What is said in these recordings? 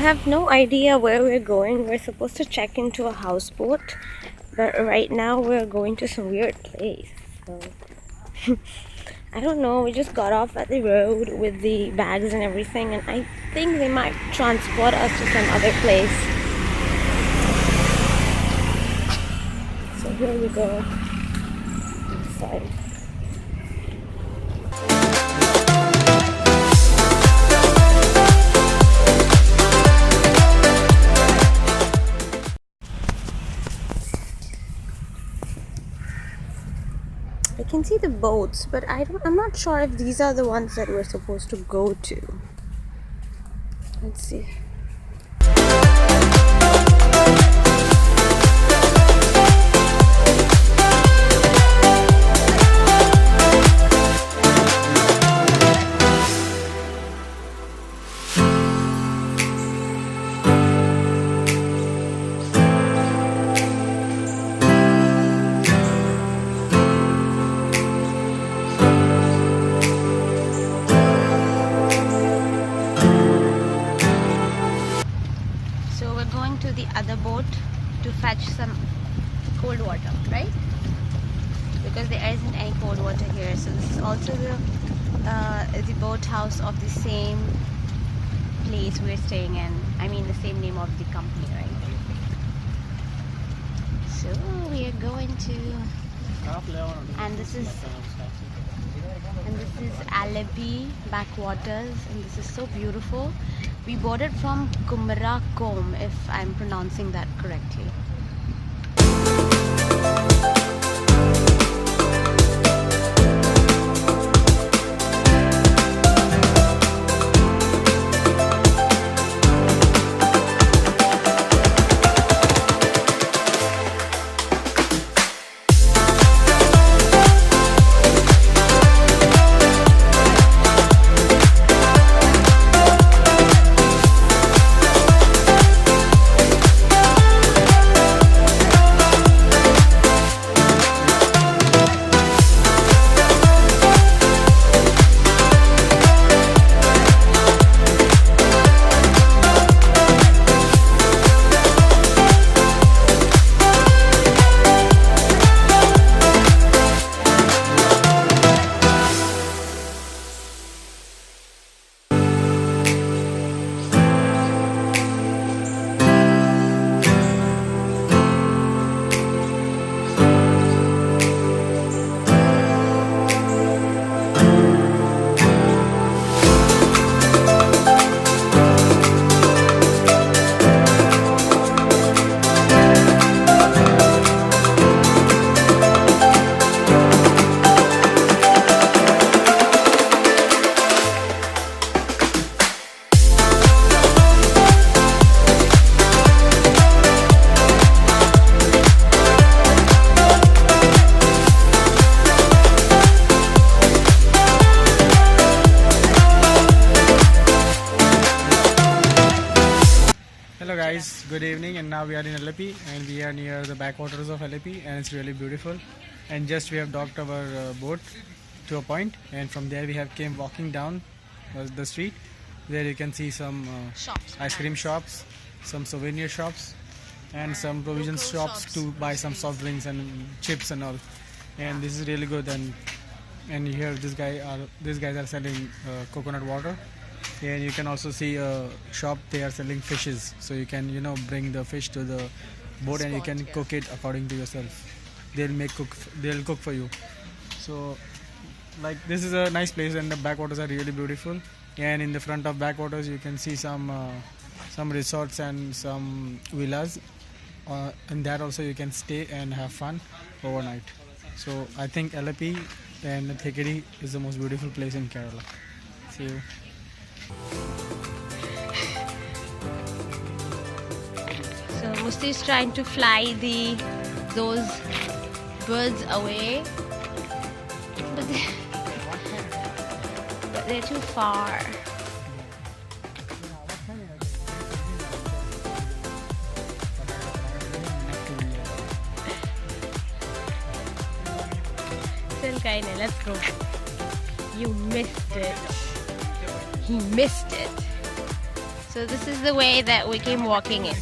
have no idea where we're going. We're supposed to check into a houseboat, but right now we're going to some weird place. So I don't know. We just got off at the road with the bags and everything, and I think they might transport us to some other place. So here we go. Inside. I can see the boats, but I'm not sure if these are the ones that we're supposed to go to. Let's see. To the other boat to fetch some cold water, right? Because there isn't any cold water here. So this is also the boathouse of the same place we're staying in. I mean the same name of the company, right? So we are going to, and this is Alleppey Backwaters, and this is so beautiful. We boarded from Kumarakom, if I'm pronouncing that correctly. Hello guys, good evening, and now we are in Alleppey and we are near the backwaters of Alleppey, and it's really beautiful. And just we have docked our boat to a point, and from there we have came walking down the street where you can see some Shops. ice cream shops, some souvenir shops, and some provision shops to buy some soft drinks and chips and all. And this is really good. And here these guys are selling coconut water. And you can also see a shop, they are selling fishes, so you can bring the fish to the boat and you can cook it according to yourself. They'll cook for you. So like this is a nice place, and the backwaters are really beautiful. And in the front of backwaters you can see some resorts and some villas, and that also you can stay and have fun overnight. So I think Alleppey and Thekkady is the most beautiful place in Kerala. See you. So Musti is trying to fly those birds away, but they're too far. Still kinda, let's go. You missed it. He missed it. So this is the way that we came walking in.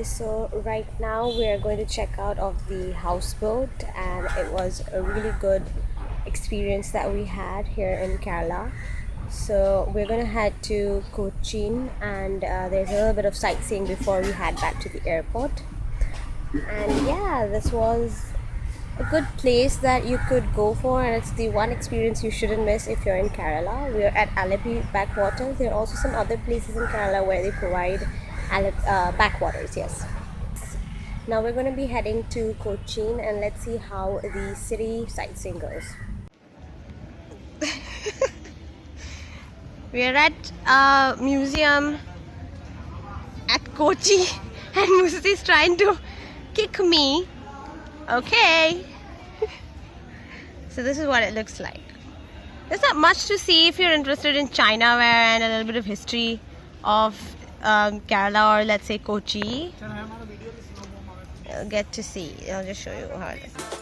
So right now we are going to check out of the houseboat, and it was a really good experience that we had here in Kerala. So we're going to head to Cochin, and there's a little bit of sightseeing before we head back to the airport. And yeah, this was a good place that you could go for, and it's the one experience you shouldn't miss if you're in Kerala. We're at Alleppey Backwaters. There are also some other places in Kerala where they provide backwaters, yes. Now we're going to be heading to Cochin, and let's see how the city sightseeing goes. We're at a museum at Kochi, and Musti is trying to kick me. Okay. So this is what it looks like. There's not much to see if you're interested in China wear and a little bit of history of Kerala, or let's say Kochi. You'll get to see. I'll just show you how it is.